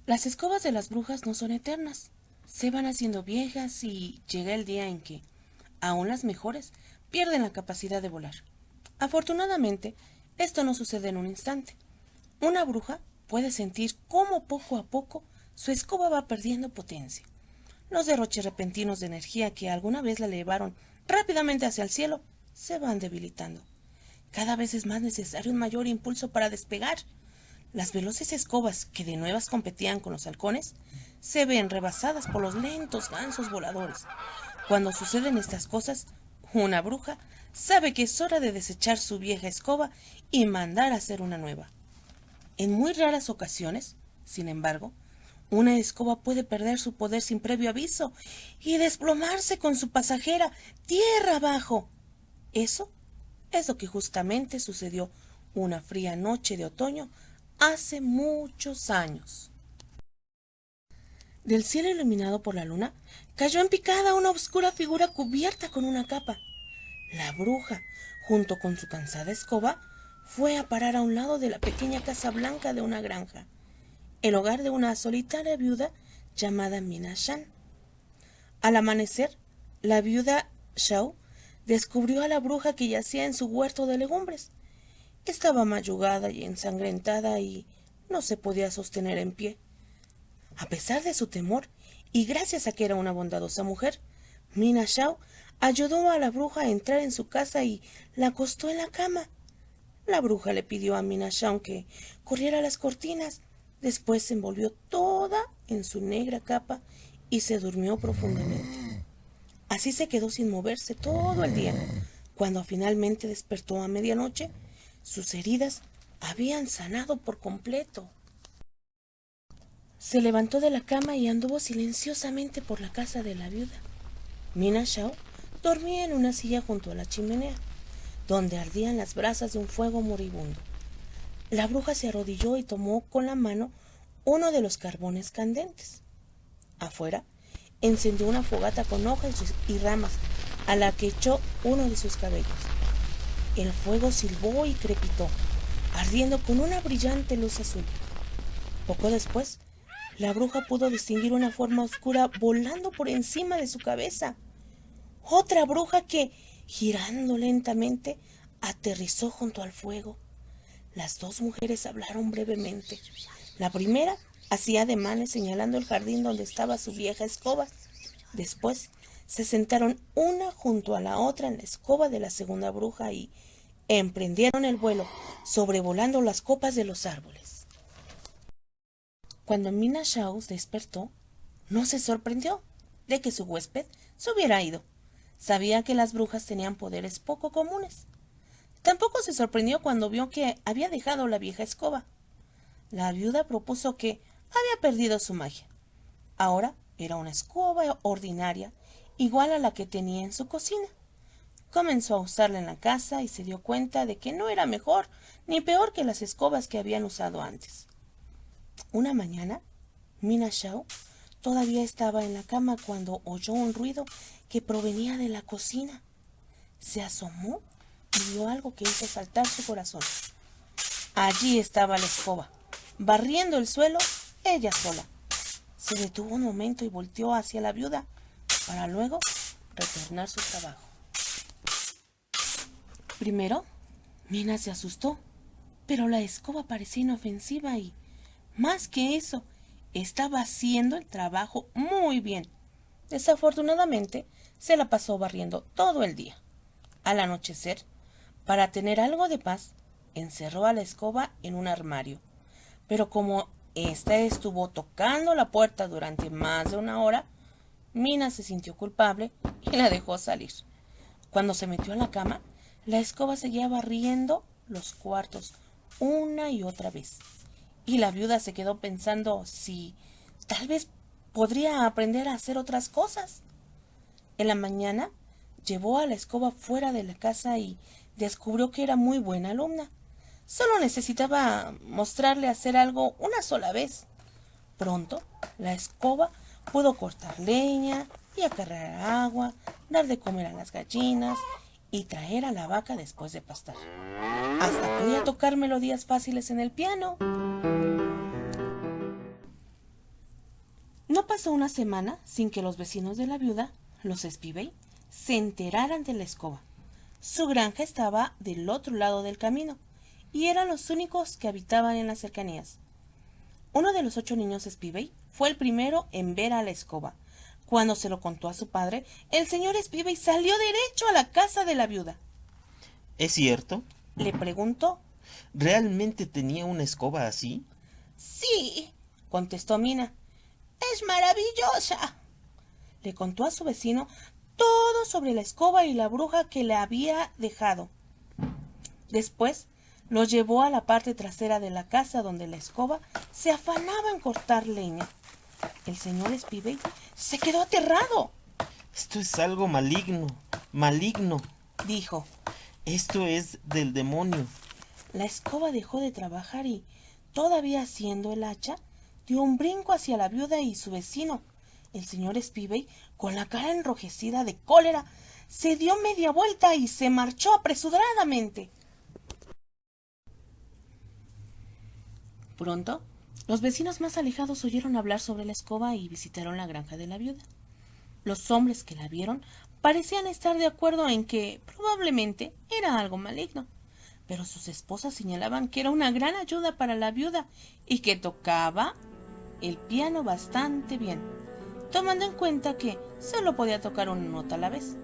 Las escobas de las brujas no son eternas, se van haciendo viejas y llega el día en que, aún las mejores, pierden la capacidad de volar. Afortunadamente, esto no sucede en un instante. Una bruja puede sentir cómo poco a poco su escoba va perdiendo potencia. Los derroches repentinos de energía que alguna vez la elevaron rápidamente hacia el cielo se van debilitando. Cada vez es más necesario un mayor impulso para despegar. Las veloces escobas que de nuevas competían con los halcones se ven rebasadas por los lentos gansos voladores. Cuando suceden estas cosas, una bruja sabe que es hora de desechar su vieja escoba y mandar a hacer una nueva. En muy raras ocasiones, sin embargo, una escoba puede perder su poder sin previo aviso y desplomarse con su pasajera tierra abajo. Eso es lo que justamente sucedió una fría noche de otoño hace muchos años. Del cielo iluminado por la luna, cayó en picada una oscura figura cubierta con una capa. La bruja, junto con su cansada escoba, fue a parar a un lado de la pequeña casa blanca de una granja, el hogar de una solitaria viuda llamada Mina Shan. Al amanecer, la viuda Shao descubrió a la bruja que yacía en su huerto de legumbres. Estaba mayugada y ensangrentada y no se podía sostener en pie. A pesar de su temor, y gracias a que era una bondadosa mujer, Mina Shao ayudó a la bruja a entrar en su casa y la acostó en la cama. La bruja le pidió a Mina Shao que corriera las cortinas. Después se envolvió toda en su negra capa y se durmió profundamente. Así se quedó sin moverse todo el día. Cuando finalmente despertó a medianoche, sus heridas habían sanado por completo. Se levantó de la cama y anduvo silenciosamente por la casa de la viuda. Mina Shao dormía en una silla junto a la chimenea, donde ardían las brasas de un fuego moribundo. La bruja se arrodilló y tomó con la mano uno de los carbones candentes. Afuera, encendió una fogata con hojas y ramas, a la que echó uno de sus cabellos. El fuego silbó y crepitó, ardiendo con una brillante luz azul. Poco después, la bruja pudo distinguir una forma oscura volando por encima de su cabeza. Otra bruja que, girando lentamente, aterrizó junto al fuego. Las dos mujeres hablaron brevemente. La primera hacía ademanes señalando el jardín donde estaba su vieja escoba. Después se sentaron una junto a la otra en la escoba de la segunda bruja y emprendieron el vuelo, sobrevolando las copas de los árboles. Cuando Mina Shao despertó, no se sorprendió de que su huésped se hubiera ido. Sabía que las brujas tenían poderes poco comunes. Tampoco se sorprendió cuando vio que había dejado la vieja escoba. La viuda propuso que había perdido su magia. Ahora era una escoba ordinaria, igual a la que tenía en su cocina. Comenzó a usarla en la casa y se dio cuenta de que no era mejor ni peor que las escobas que habían usado antes. Una mañana, Mina Shao todavía estaba en la cama cuando oyó un ruido que provenía de la cocina. Se asomó y vio algo que hizo saltar su corazón. Allí estaba la escoba, barriendo el suelo ella sola. Se detuvo un momento y volteó hacia la viuda, para luego retornar a su trabajo. Primero, Mina se asustó, pero la escoba parecía inofensiva y, más que eso, estaba haciendo el trabajo muy bien. Desafortunadamente, se la pasó barriendo todo el día. Al anochecer, para tener algo de paz, encerró a la escoba en un armario. Pero como ésta estuvo tocando la puerta durante más de una hora, Mina se sintió culpable y la dejó salir. Cuando se metió en la cama, la escoba seguía barriendo los cuartos una y otra vez. Y la viuda se quedó pensando si tal vez podría aprender a hacer otras cosas. En la mañana llevó a la escoba fuera de la casa y descubrió que era muy buena alumna. Solo necesitaba mostrarle hacer algo una sola vez. Pronto, la escoba pudo cortar leña y acarrear agua, dar de comer a las gallinas y traer a la vaca después de pastar. Hasta podía tocar melodías fáciles en el piano. pasó una semana sin que los vecinos de la viuda, los Spivey, se enteraran de la escoba. Su granja estaba del otro lado del camino y eran los únicos que habitaban en las cercanías. Uno de los 8 niños Spivey fue el primero en ver a la escoba. Cuando se lo contó a su padre, el señor Spivey salió derecho a la casa de la viuda. ¿Es cierto? Le preguntó. ¿Realmente tenía una escoba así? Sí, contestó Mina. Es maravillosa. Le contó a su vecino todo sobre la escoba y la bruja que le había dejado. Después los llevó a la parte trasera de la casa donde la escoba se afanaba en cortar leña. El señor Spivey se quedó aterrado. Esto es algo maligno, Dijo. Esto es del demonio. La escoba dejó de trabajar y, todavía haciendo el hacha, dio un brinco hacia la viuda y su vecino. El señor Spivey, con la cara enrojecida de cólera, se dio media vuelta y se marchó apresuradamente. Pronto, los vecinos más alejados oyeron hablar sobre la escoba y visitaron la granja de la viuda. Los hombres que la vieron parecían estar de acuerdo en que probablemente era algo maligno, pero sus esposas señalaban que era una gran ayuda para la viuda y que tocaba el piano bastante bien, tomando en cuenta que solo podía tocar una nota a la vez.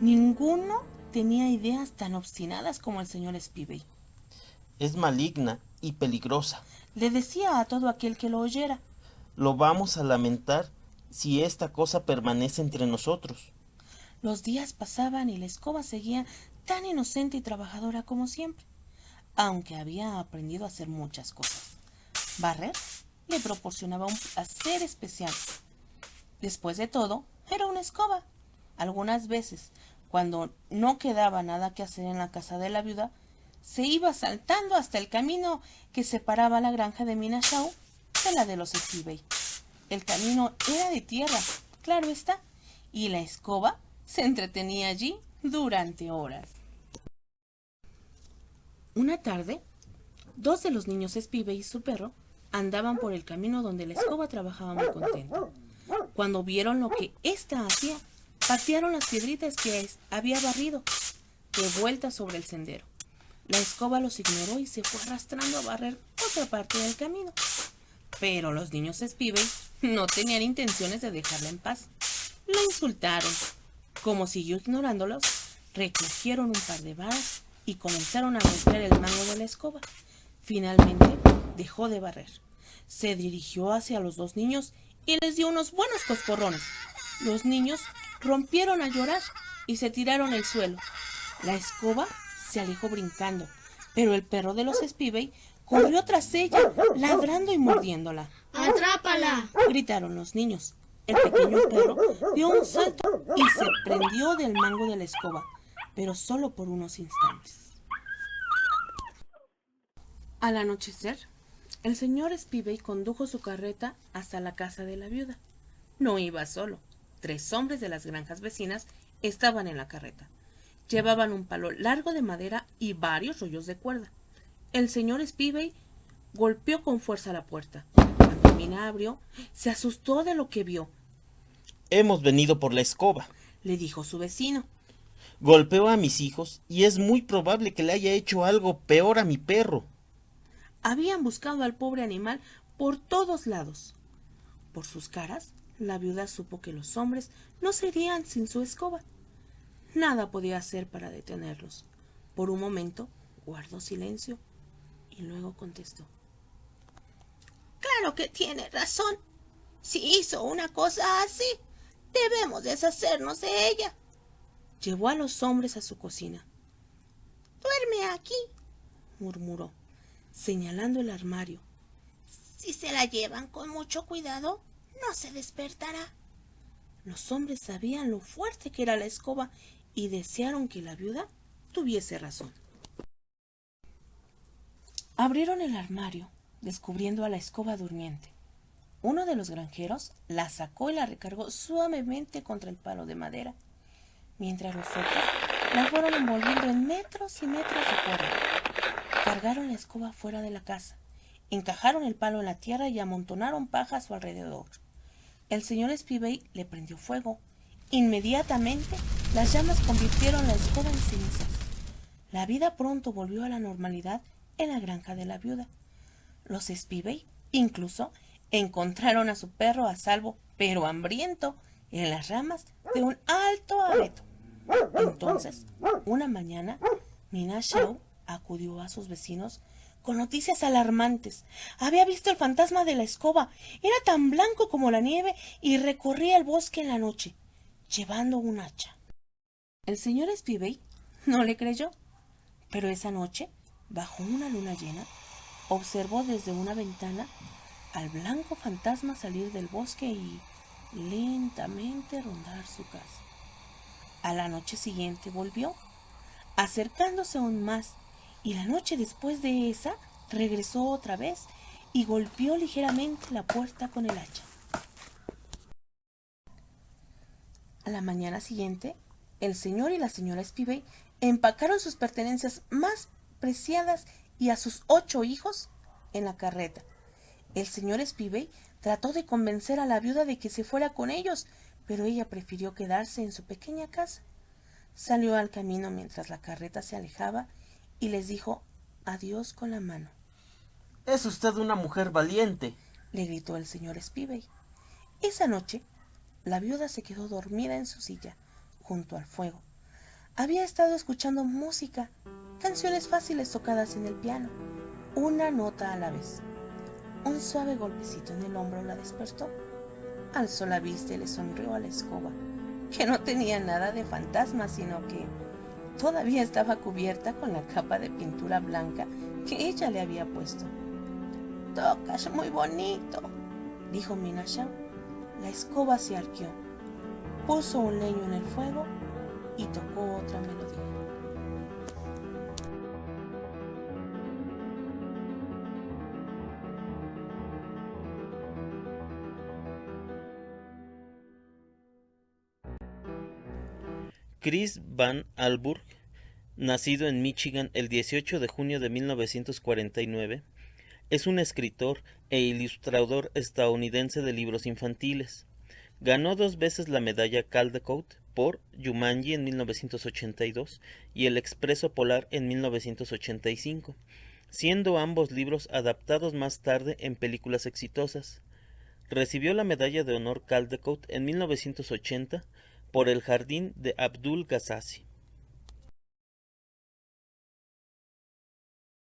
Ninguno tenía ideas tan obstinadas como el señor Spivey. Es maligna y peligrosa. Le decía a todo aquel que lo oyera. Lo vamos a lamentar si esta cosa permanece entre nosotros. Los días pasaban y la escoba seguía tan inocente y trabajadora como siempre, aunque había aprendido a hacer muchas cosas. Barrer le proporcionaba un placer especial. Después de todo, era una escoba. Algunas veces, cuando no quedaba nada que hacer en la casa de la viuda, se iba saltando hasta el camino que separaba la granja de Mina Shaw de la de los Spivey. El camino era de tierra, claro está, y la escoba se entretenía allí durante horas. Una tarde, 2 de los niños Spivey y su perro andaban por el camino donde la escoba trabajaba muy contenta. Cuando vieron lo que ésta hacía, patearon las piedritas que había barrido de vuelta sobre el sendero. La escoba los ignoró y se fue arrastrando a barrer otra parte del camino. Pero los niños Spivey no tenían intenciones de dejarla en paz. La insultaron. Como siguió ignorándolos, recogieron un par de varas y comenzaron a golpear el mango de la escoba. Finalmente dejó de barrer. Se dirigió hacia los 2 niños y les dio unos buenos coscorrones. Los niños rompieron a llorar y se tiraron al suelo. La escoba se alejó brincando, pero el perro de los Spivey corrió tras ella, ladrando y mordiéndola. ¡Atrápala!, gritaron los niños. El pequeño perro dio un salto y se prendió del mango de la escoba, pero solo por unos instantes. Al anochecer, el señor Spivey condujo su carreta hasta la casa de la viuda. No iba solo. 3 hombres de las granjas vecinas estaban en la carreta. Llevaban un palo largo de madera y varios rollos de cuerda. El señor Spivey golpeó con fuerza la puerta. Cuando Mina abrió, se asustó de lo que vio. Hemos venido por la escoba, le dijo su vecino. Golpeó a mis hijos y es muy probable que le haya hecho algo peor a mi perro. Habían buscado al pobre animal por todos lados. Por sus caras, la viuda supo que los hombres no se irían sin su escoba. Nada podía hacer para detenerlos. Por un momento guardó silencio y luego contestó. Claro que tiene razón. Si hizo una cosa así, debemos deshacernos de ella. Llevó a los hombres a su cocina. Duerme aquí, murmuró, señalando el armario. Si se la llevan con mucho cuidado, no se despertará. Los hombres sabían lo fuerte que era la escoba y desearon que la viuda tuviese razón. Abrieron el armario, descubriendo a la escoba durmiente. Uno de los granjeros la sacó y la recargó suavemente contra el palo de madera, mientras los otros la fueron envolviendo en metros y metros de cuerda. Cargaron la escoba fuera de la casa, encajaron el palo en la tierra y amontonaron paja a su alrededor. El señor Spivey le prendió fuego. Inmediatamente, las llamas convirtieron la escoba en cenizas. La vida pronto volvió a la normalidad en la granja de la viuda. Los Spivey, incluso, encontraron a su perro a salvo, pero hambriento, en las ramas de un alto abeto. Entonces, una mañana, Mina Shaw acudió a sus vecinos con noticias alarmantes. Había visto el fantasma de la escoba. Era tan blanco como la nieve y recorría el bosque en la noche, llevando un hacha. El señor Spivey no le creyó, pero esa noche, bajo una luna llena, observó desde una ventana al blanco fantasma salir del bosque y lentamente rondar su casa. A la noche siguiente volvió, acercándose aún más, y la noche después de esa regresó otra vez y golpeó ligeramente la puerta con el hacha. A la mañana siguiente, el señor y la señora Spivey empacaron sus pertenencias más preciadas y a sus 8 hijos en la carreta. El señor Spivey trató de convencer a la viuda de que se fuera con ellos, pero ella prefirió quedarse en su pequeña casa. Salió al camino mientras la carreta se alejaba y les dijo adiós con la mano. Es usted una mujer valiente, le gritó el señor Spivey. Esa noche, la viuda se quedó dormida en su silla, junto al fuego. Había estado escuchando música, canciones fáciles tocadas en el piano, una nota a la vez. Un suave golpecito en el hombro la despertó. Alzó la vista y le sonrió a la escoba, que no tenía nada de fantasma, sino que todavía estaba cubierta con la capa de pintura blanca que ella le había puesto. «Tocas muy bonito», dijo Mina Shaw. La escoba se arqueó, puso un leño en el fuego y tocó otra melodía. Chris Van Allsburg, nacido en Michigan el 18 de junio de 1949, es un escritor e ilustrador estadounidense de libros infantiles. Ganó 2 veces la medalla Caldecott por Jumanji en 1982 y El Expreso Polar en 1985, siendo ambos libros adaptados más tarde en películas exitosas. Recibió la medalla de honor Caldecott en 1980 por El jardín de Abdul Gazzasi.